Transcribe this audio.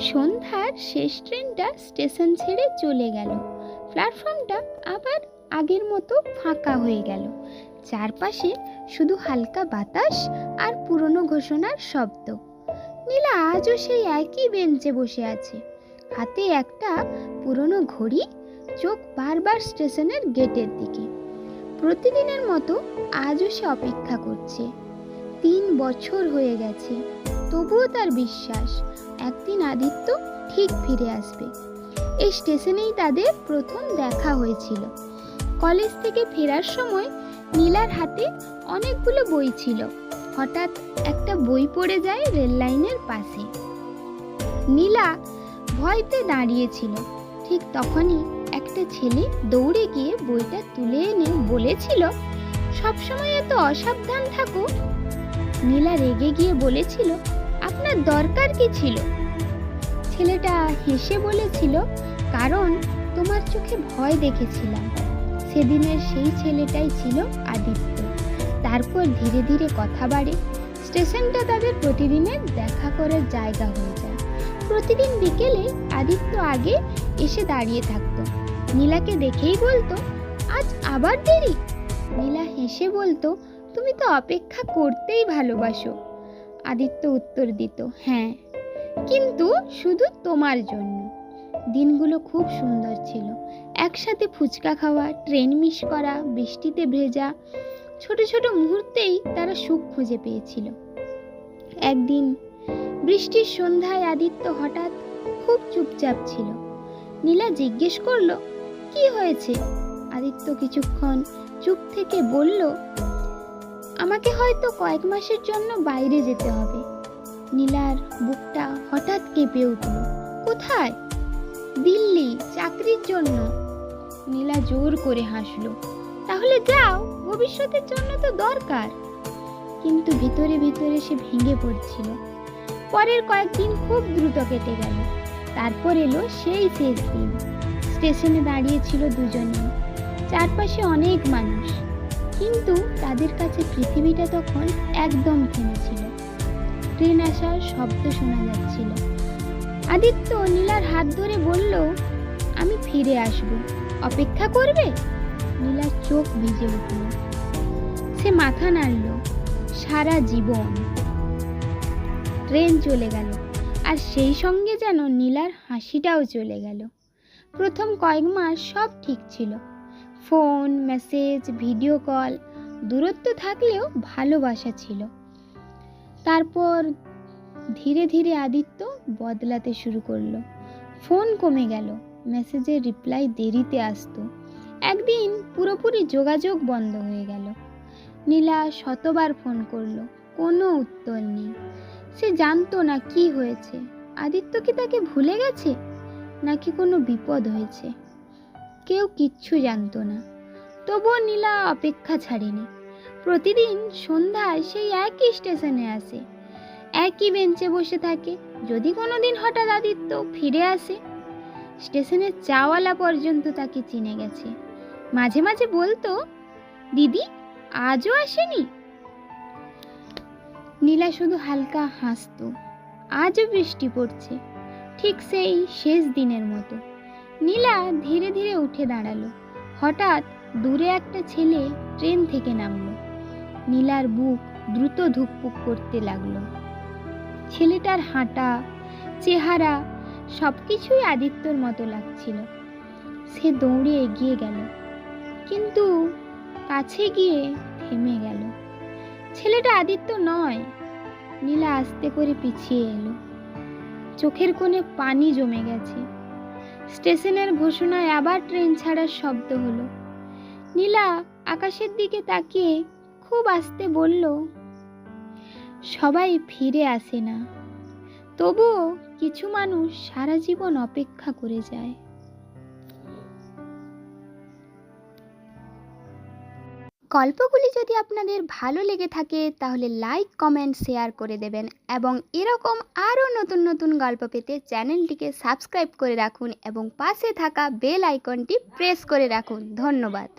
সন্ধ্যার শেষ ট্রেনটা স্টেশন ছেড়ে চলে গেল। প্ল্যাটফর্মটা আবার আগের মতো ফাঁকা হয়ে গেল। চারপাশে শুধু হালকা বাতাস আর পুরনো ঘোষণার শব্দ। নীলা আজও সেই একই বেঞ্চে বসে আছে, হাতে একটা পুরনো ঘড়ি, চোখ বারবার স্টেশনের গেটের দিকে। প্রতিদিনের মতো আজও সে অপেক্ষা করছে। 3 বছর হয়ে গেছে, তবুও তার বিশ্বাস একদিন আদিত্য ঠিক ফিরে আসবে। এই স্টেশনেই তাদের প্রথম দেখা হয়েছিল। কলেজ থেকে ফেরার সময় নীলার হাতে অনেকগুলো বই ছিল। হঠাৎ একটা বই পড়ে যায় রেল লাইনের পাশে। নীলা ভয়তে দাঁড়িয়েছিল। ঠিক তখনই একটা ছেলে দৌড়ে গিয়ে বইটা তুলে এনে বলেছিল, সবসময় এত অসাবধান থাকো। নীলা রেগে গিয়ে বলেছিল, আপনার দরকার কি ছিল? ছেলেটা হেসে বলেছিল, কারণ তোমার চোখে ভয় দেখেছিলাম। সেদিনের সেই ছেলেটাই ছিল আদিত্য। তারপর ধীরে ধীরে কথা বাড়ে। স্টেশনটা তাদের প্রতিদিনের দেখা করার জায়গা হয়ে যায়। প্রতিদিন বিকেলে আদিত্য আগে এসে দাঁড়িয়ে থাকতো। নীলাকে দেখেই বলতো, আজ আবার দেরি? নীলা হেসে বলতো, তুমি তো অপেক্ষা করতেই ভালোবাসো। আদিত্য উত্তর দিত, হ্যাঁ, কিন্তু শুধু তোমার জন্য। দিনগুলো খুব সুন্দর ছিল। একসাথে ফুচকা খাওয়া, ট্রেন মিস করা, বৃষ্টিতে ভেজা, ছোট ছোট মুহূর্তেই তারা সুখ খুঁজে পেয়েছিল। একদিন বৃষ্টির সন্ধ্যায় আদিত্য হঠাৎ খুব চুপচাপ ছিল। নীলা জিজ্ঞেস করলো, কি হয়েছে? আদিত্য কিছুক্ষণ চুপ থেকে বলল, আমাকে হয়তো কয়েক মাসের জন্য বাইরে যেতে হবে। নীলার বুকটা হঠাৎ কেঁপে উঠল। কোথায়? দিল্লি, চাকরির জন্য। নীলা জোর করে হাসলো। তাহলে যাও, ভবিষ্যতের জন্য তো দরকার। কিন্তু ভিতরে ভিতরে সে ভেঙে পড়ছিল। পরের কয়েকদিন খুব দ্রুত কেটে গেল। তারপর এলো সেই শেষ দিন। স্টেশনে দাঁড়িয়েছিল দুজনে। চারপাশে অনেক মানুষ, কিন্তু তাদের কাছে পৃথিবীটা তখন একদম থেমেছিল। ট্রেন আসার শব্দ শোনা যাচ্ছিল। আদিত্য নীলার হাত ধরে বলল, আমি ফিরে আসব, অপেক্ষা করবে? নীলার চোখ ভিজে উঠল। সে মাথা নাড়ল। সারা জীবন। ট্রেন চলে গেল, আর সেই সঙ্গে যেন নীলার হাসিটাও চলে গেল। প্রথম কয়েক মাস সব ঠিক ছিল। ফোন, মেসেজ, ভিডিও কল, দূরত্ব থাকলেও ভালোবাসা ছিল। তারপর ধীরে ধীরে আদিত্য বদলাতে শুরু করলো। ফোন কমে গেল, মেসেজের রিপ্লাই দেরিতে আসতো। একদিন পুরোপুরি যোগাযোগ বন্ধ হয়ে গেল। নীলা শতবার ফোন করলো, কোনো উত্তর নেই। সে জানতো না কি হয়েছে। আদিত্য কি তাকে ভুলে গেছে, নাকি কোনো বিপদ হয়েছে? কেউ কিচ্ছু জানতো না। তবুও নীলা অপেক্ষা ছাড়েনি। প্রতিদিন সন্ধ্যায় সেই একই স্টেশনে আসে, একই বেঞ্চে বসে থাকে। যদি কোনোদিন হঠাৎ আদিত্য ফিরে আসে, স্টেশনের চাওয়ালা পর্যন্ত তাকে চিনে গেছে। মাঝে মাঝে বলতো, দিদি আজও আসেনি? নীলা শুধু হালকা হাসতো। আজও বৃষ্টি পড়ছে, ঠিক সেই শেষ দিনের মতো। নীলা ধীরে ধীরে উঠে দাঁড়ালো। হঠাৎ দূরে একটা ছেলে ট্রেন থেকে নামলো। নীলার বুক দ্রুত ধুকপুক করতে লাগলো। ছেলেটার হাঁটা, চেহারা সবকিছুই আদিত্যর মতো লাগছিল। সে দৌড়ে এগিয়ে গেল, কিন্তু কাছে গিয়ে থেমে গেল। ছেলেটা আদিত্য নয়। নীলা আস্তে করে পিছিয়ে এলো। চোখের কোণে পানি জমে গেছে। স্টেশনের ঘোষণায় আবার ট্রেন ছাড়ার শব্দ হলো। নীলা আকাশের দিকে তাকিয়ে খুব আস্তে বলল, সবাই ফিরে আসে না, তবুও কিছু মানুষ সারা জীবন অপেক্ষা করে যায়। গল্পগুলি যদি আপনাদের ভালো লেগে থাকে তাহলে লাইক, কমেন্ট, শেয়ার করে দেবেন এবং এরকম আরও নতুন নতুন গল্প পেতে চ্যানেলটিকে সাবস্ক্রাইব করে রাখুন এবং পাশে থাকা বেল আইকনটি প্রেস করে রাখুন। ধন্যবাদ।